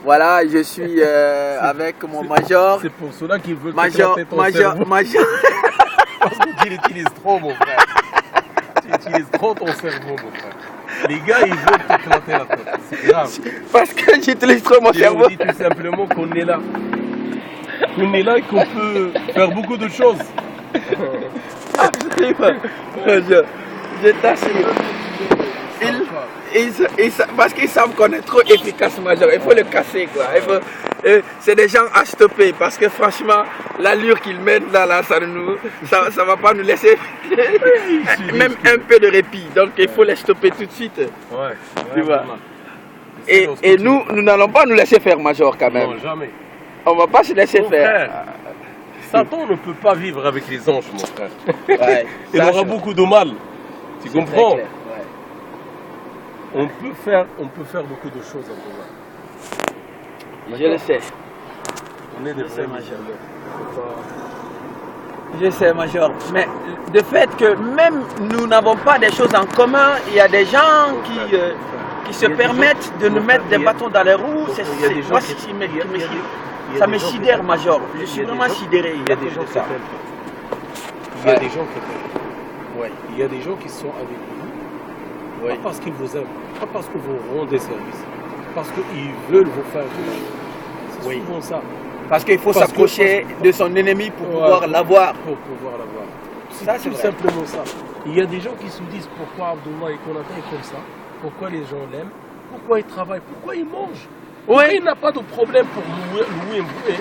Voilà, je suis avec mon major. C'est pour cela qu'ils veulent major. Parce que tu l'utilises trop, mon frère. Tu utilises trop ton cerveau, mon frère. Les gars, ils veulent t'éclater la tête. C'est grave. Parce que j'utilise trop mon cerveau. On dit tout simplement qu'on est là. Qu'on est là et qu'on peut faire beaucoup de choses. Je t'assure. Parce qu'ils savent qu'on est trop efficace, major. Il faut le casser, quoi. C'est des gens à stopper. Parce que franchement, l'allure qu'ils mettent là, ça ne va pas nous laisser même un peu de répit. Donc il faut les stopper tout de suite. Ouais, tu vois. Et nous n'allons pas nous laisser faire, major, quand même. Non, jamais. On ne va pas se laisser faire. Frère, Satan ne peut pas vivre avec les anges, mon frère. Ouais, il aura beaucoup de mal. Tu comprends? On peut faire beaucoup de choses en commun. Je le sais. On est des vrais major. Je sais, major. Mais le fait que même nous n'avons pas des choses en commun, il y a des gens qui se permettent de nous mettre des bâtons dans les roues. Ça me sidère, major. Je suis vraiment sidéré. Il y a des gens qui t'aiment. Il y a des gens qui t'aiment. Il y a des gens qui sont avec vous. Pas parce qu'ils vous aiment, pas parce que vous rendez service, parce qu'ils veulent vous faire du mal. C'est souvent ça. Parce qu'il faut s'approcher de son ennemi pour pouvoir l'avoir. Pour pouvoir l'avoir. C'est tout simplement ça. Il y a des gens qui se disent pourquoi Abdullah et Konaté est comme ça, pourquoi les gens l'aiment, pourquoi il travaille, pourquoi il mange. Pourquoi il n'a pas de problème pour louer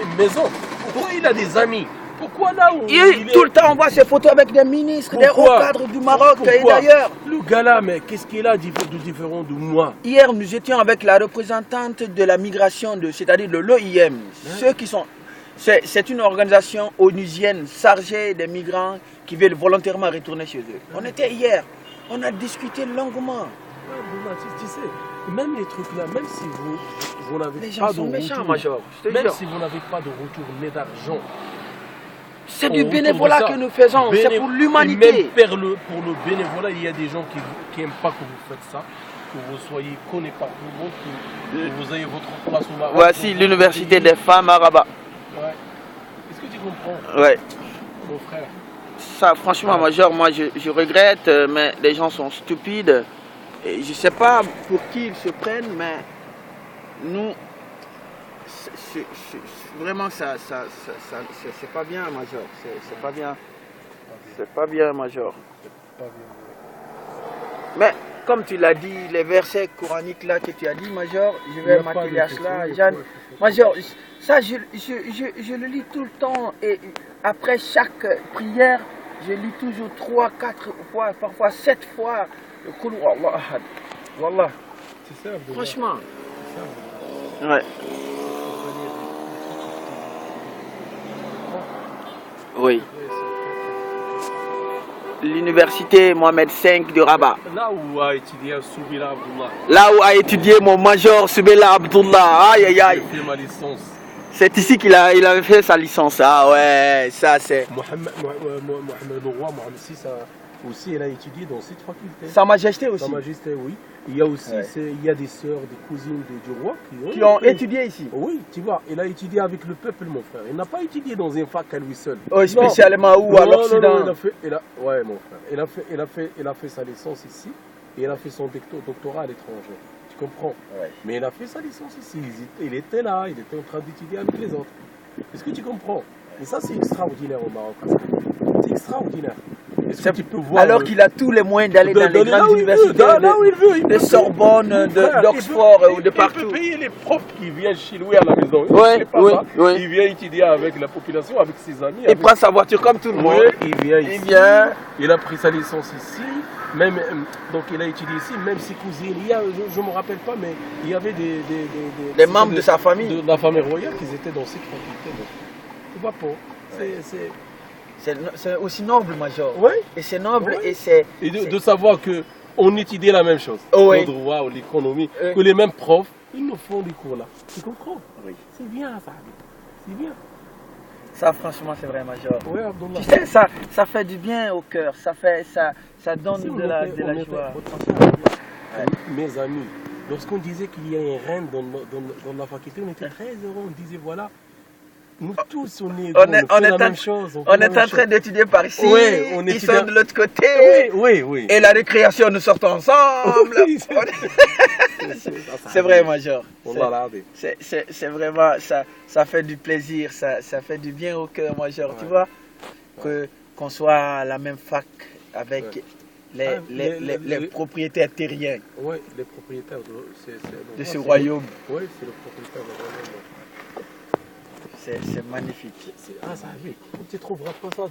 une maison. Pourquoi il a des amis. Pourquoi là où tout le temps on voit ses photos avec des ministres, des hauts cadres du Maroc et d'ailleurs. Le gars là, mais qu'est-ce qu'il a de différent de moi? Hier nous étions avec la représentante de la migration, c'est-à-dire de l'OIM. Ceux qui sont... C'est une organisation onusienne chargée des migrants qui veulent volontairement retourner chez eux. On était hier, on a discuté longuement. Tu sais, même les trucs là, même si vous n'avez pas de retour, major, même si vous n'avez pas de retour d'argent, c'est du bénévolat que nous faisons, c'est pour l'humanité. Même pour le bénévolat, il y a des gens qui n'aiment pas que vous faites ça, que vous soyez connus par tout le monde, que vous ayez votre place au Maroc. Voici l'université des femmes à Rabat. Ouais. Est-ce que tu comprends? Ouais. Mon frère. Ça, franchement, major, moi je regrette, mais les gens sont stupides. Et je ne sais pas pour qui ils se prennent, mais nous, vraiment, c'est pas bien, major. C'est pas bien. C'est pas bien, major. Mais, comme tu l'as dit, les versets coraniques là que tu as dit, major, je vais m'atteler à cela. Major, ça, je le lis tout le temps. Et après chaque prière, je lis toujours 3, 4 fois, parfois 7 fois. Le Qul Huwallahu Ahad. Wallah. Franchement. Ouais. Oui. L'université Mohamed V de Rabat. Là où a étudié Soubila Abdullah. Là où a étudié mon major Soubila Abdullah. Aïe aïe aïe. J'ai fait ma licence. C'est ici qu'il avait fait sa licence. Ah ouais, ça c'est. Mohamed Roi, Mohamed VI aussi, elle a étudié dans cette faculté. Sa Majesté aussi. Sa Majesté, oui. Il y a aussi il y a des sœurs, des cousines du roi qui ont étudié ici. Oui, tu vois, elle a étudié avec le peuple, mon frère. Elle n'a pas étudié dans une fac à lui seul. Oh, spécialement où? À l'Occident? Ouais, mon frère. Elle a fait sa licence ici et elle a fait son doctorat à l'étranger. Tu comprends? Mais elle a fait sa licence ici. Il était là, il était en train d'étudier avec les autres. Est-ce que tu comprends? Et ça, c'est extraordinaire au Maroc. C'est extraordinaire. Alors qu'il a tous les moyens d'aller dans les grandes universités de Sorbonne, d'Oxford ou de partout. Il peut payer les profs qui viennent chez lui à la maison. Il vient étudier avec la population, avec ses amis. Il prend sa voiture comme tout le monde. Il vient ici. Il a pris sa licence ici. Donc il a étudié ici, même ses cousines. Je ne me rappelle pas, mais il y avait des membres de sa famille. De la famille royale qui étaient dans cette faculté. Tu vois pas. C'est aussi noble, major. Oui. Et c'est noble et c'est... Et de savoir qu'on étudie la même chose. Le droit ou l'économie, que les mêmes profs, ils nous font des cours là. Tu comprends? Oui. C'est bien ça. C'est bien. Ça, franchement, c'est vrai, major. Oui, Abdullah. Tu sais, ça fait du bien au cœur. Ça donne de la joie. Mes amis, Lorsqu'on disait qu'il y a une reine dans la faculté, on était très heureux. On disait voilà, nous tous on est la même chose. On est en train d'étudier par ici, ils sont de l'autre côté. Oui. Et la récréation, nous sortons ensemble. C'est vrai, Major. C'est vraiment, ça fait du plaisir, ça fait du bien au cœur, Major. Tu vois, qu'on soit à la même fac avec les propriétaires terriens. Oui, les propriétaires de ce royaume. Oui, c'est le propriétaire de royaume. C'est magnifique. Ça oui. Tu ne trouveras pas ça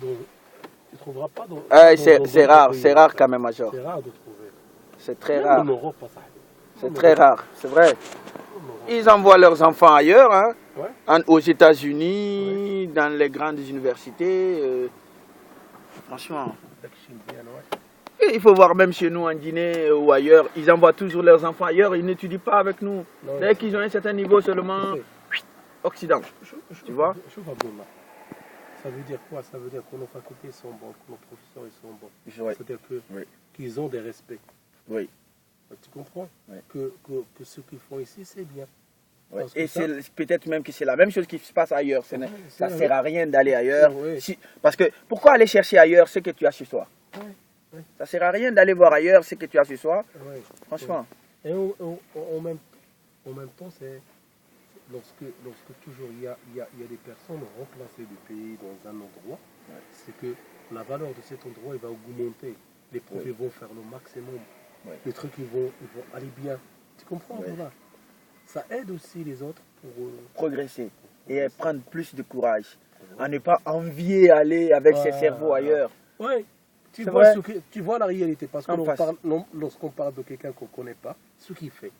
tu trouveras pas dans... c'est rare quand même, Major. C'est rare de trouver. C'est très rare. En Europe, pas ça. C'est très rare, c'est vrai. Ils envoient leurs enfants ailleurs, hein, aux États-Unis, dans les grandes universités. Franchement. Il faut voir même chez nous en Guinée ou ailleurs, ils envoient toujours leurs enfants ailleurs, ils n'étudient pas avec nous. Dès qu'ils ont un certain niveau seulement, Occident. Tu vois? Ça veut dire quoi? Ça veut dire que nos facultés sont bonnes, que nos professeurs ils sont bons. C'est-à-dire qu'ils ont des respects. Oui. Tu comprends? Que ce qu'ils font ici, c'est bien. Et peut-être même que c'est la même chose qui se passe ailleurs. Ça ne sert à rien d'aller ailleurs. Parce que pourquoi aller chercher ailleurs ce que tu as chez toi? Ça ne sert à rien d'aller voir ailleurs ce que tu as chez soi. Franchement. Et en même temps, c'est lorsque toujours il y a des personnes remplacées du pays dans un endroit, c'est que la valeur de cet endroit il va augmenter. Les profs vont faire le maximum. Les trucs ils vont aller bien. Tu comprends? Voilà. Ça aide aussi les autres pour progresser et prendre plus de courage. À ne pas envier aller avec ses cerveaux ailleurs. Oui. Tu vois la réalité, parce que lorsqu'on parle de quelqu'un qu'on ne connaît pas, ce qu'il fait,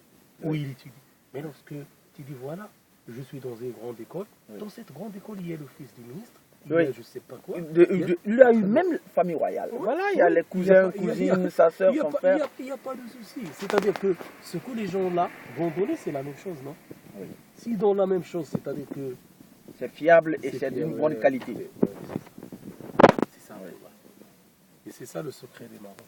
où il étudie. Mais lorsque tu dis, voilà, je suis dans une grande école, dans cette grande école, il y a le fils du ministre, il y a je ne sais pas quoi. Il a eu même famille royale. Voilà, il y a les cousins, cousines, sa soeur, son frère. Il n'y a pas de souci. C'est-à-dire que ce que les gens là vont donner, c'est la même chose, non? S'ils donnent la même chose, c'est-à-dire que... C'est fiable et c'est d'une bonne qualité. C'est ça. Et c'est ça le secret des Maroc.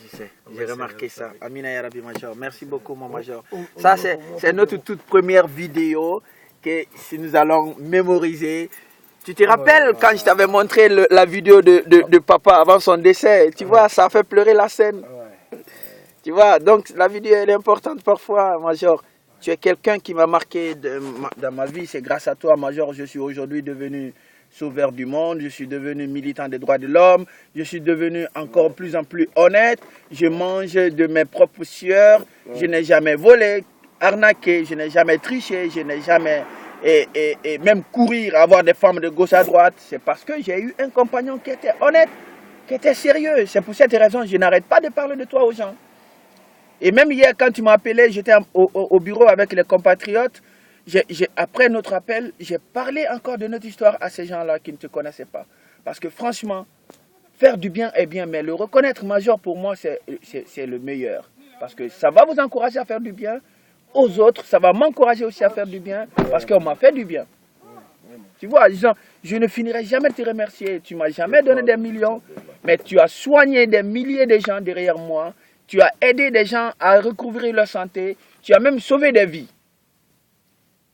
Je sais, j'ai remarqué ça. Amina Ya Rabbi Major. Merci beaucoup, mon Major. Ça, c'est notre toute première vidéo que nous allons mémoriser. Tu te rappelles quand je t'avais montré la vidéo de papa avant son décès? Tu vois, ça fait pleurer la scène. Tu vois, donc la vidéo elle est importante parfois, Major. Tu es quelqu'un qui m'a marqué dans ma vie. C'est grâce à toi, Major, je suis aujourd'hui devenu sauveur du monde, je suis devenu militant des droits de l'homme, je suis devenu encore plus en plus honnête, je mange de mes propres sueurs, je n'ai jamais volé, arnaqué, je n'ai jamais triché, je n'ai jamais... Et même courir, avoir des femmes de gauche à droite, c'est parce que j'ai eu un compagnon qui était honnête, qui était sérieux. C'est pour cette raison que je n'arrête pas de parler de toi aux gens. Et même hier, quand tu m'as appelé, j'étais au bureau avec les compatriotes. Après notre appel, j'ai parlé encore de notre histoire à ces gens-là qui ne te connaissaient pas. Parce que franchement, faire du bien est bien, mais le reconnaître, Major, pour moi, c'est le meilleur. Parce que ça va vous encourager à faire du bien. Aux autres, ça va m'encourager aussi à faire du bien, parce qu'on m'a fait du bien. Tu vois, je ne finirai jamais de te remercier. Tu ne m'as jamais donné des millions, mais tu as soigné des milliers de gens derrière moi. Tu as aidé des gens à recouvrir leur santé. Tu as même sauvé des vies.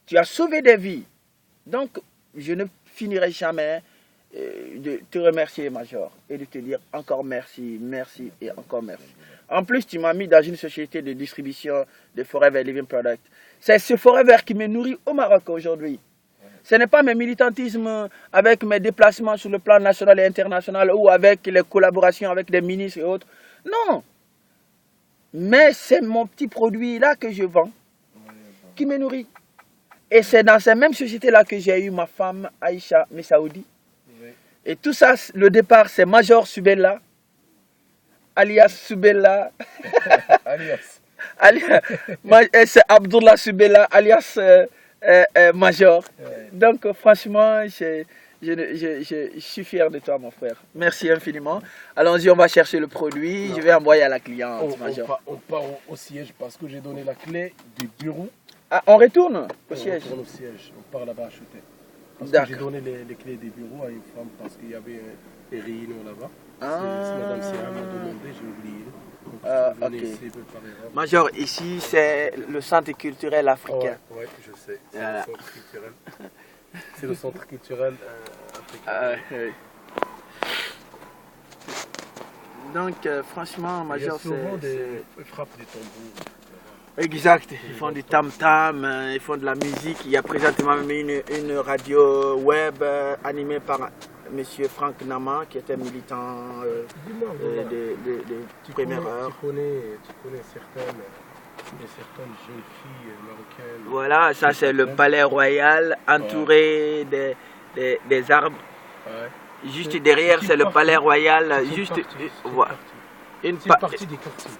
Tu as sauvé des vies. Donc, je ne finirai jamais de te remercier, Major, et de te dire encore merci, merci et encore merci. En plus, tu m'as mis dans une société de distribution de Forever Living Product. C'est ce Forever qui me nourrit au Maroc aujourd'hui. Ce n'est pas mes militantismes avec mes déplacements sur le plan national et international ou avec les collaborations avec des ministres et autres. Non. Mais c'est mon petit produit-là que je vends qui me nourrit. Et c'est dans ces mêmes sociétés-là que j'ai eu ma femme Aïcha Messaoudi. Et tout ça, le départ, c'est Major Subella, alias Subella. C'est Abdullah Subella, alias Major. Donc, franchement, je suis fier de toi, mon frère. Merci infiniment. Allons-y, on va chercher le produit. Je vais envoyer à la cliente, Major. On part au siège parce que j'ai donné la clé du bureau. Ah, on retourne au siège? On retourne au siège. On part là-bas acheter. Parce que j'ai donné les clés des bureaux à une femme parce qu'il y avait des réunions là-bas. C'est Madame Sierra m'a demandé, j'ai oublié. Donc Ok. Major, ici c'est le centre culturel africain. Oui, je sais. C'est Voilà. le centre culturel. C'est le centre culturel africain. Oui. Donc, franchement, Major, il y a souvent des frappes des tambours. Exact, ils font du tam-tam, ils font de la musique. Il y a présentement même une radio web animée par M. Franck Nama, qui était militant de première heure. Tu connais certaines jeunes filles marocaines. Voilà, ça c'est le palais royal, entouré des arbres. Ouais. Juste derrière, c'est le palais royal. Juste une partie du quartier.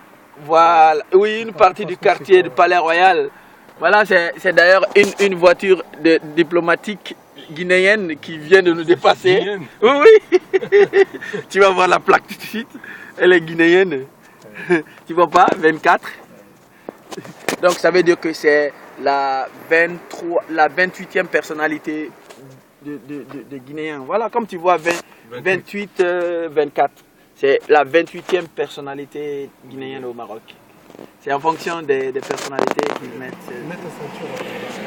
Voilà, oui, une partie du quartier du Palais Royal. Voilà, c'est d'ailleurs une voiture diplomatique guinéenne qui vient de nous dépasser. Guinéenne. Oui, tu vas voir la plaque tout de suite. Elle est guinéenne. Tu vois pas, 24. Donc ça veut dire que c'est la 28e personnalité de Guinéens. Voilà, comme tu vois, 28, 24. C'est la 28e personnalité guinéenne au Maroc. C'est en fonction des personnalités qu'ils mettent.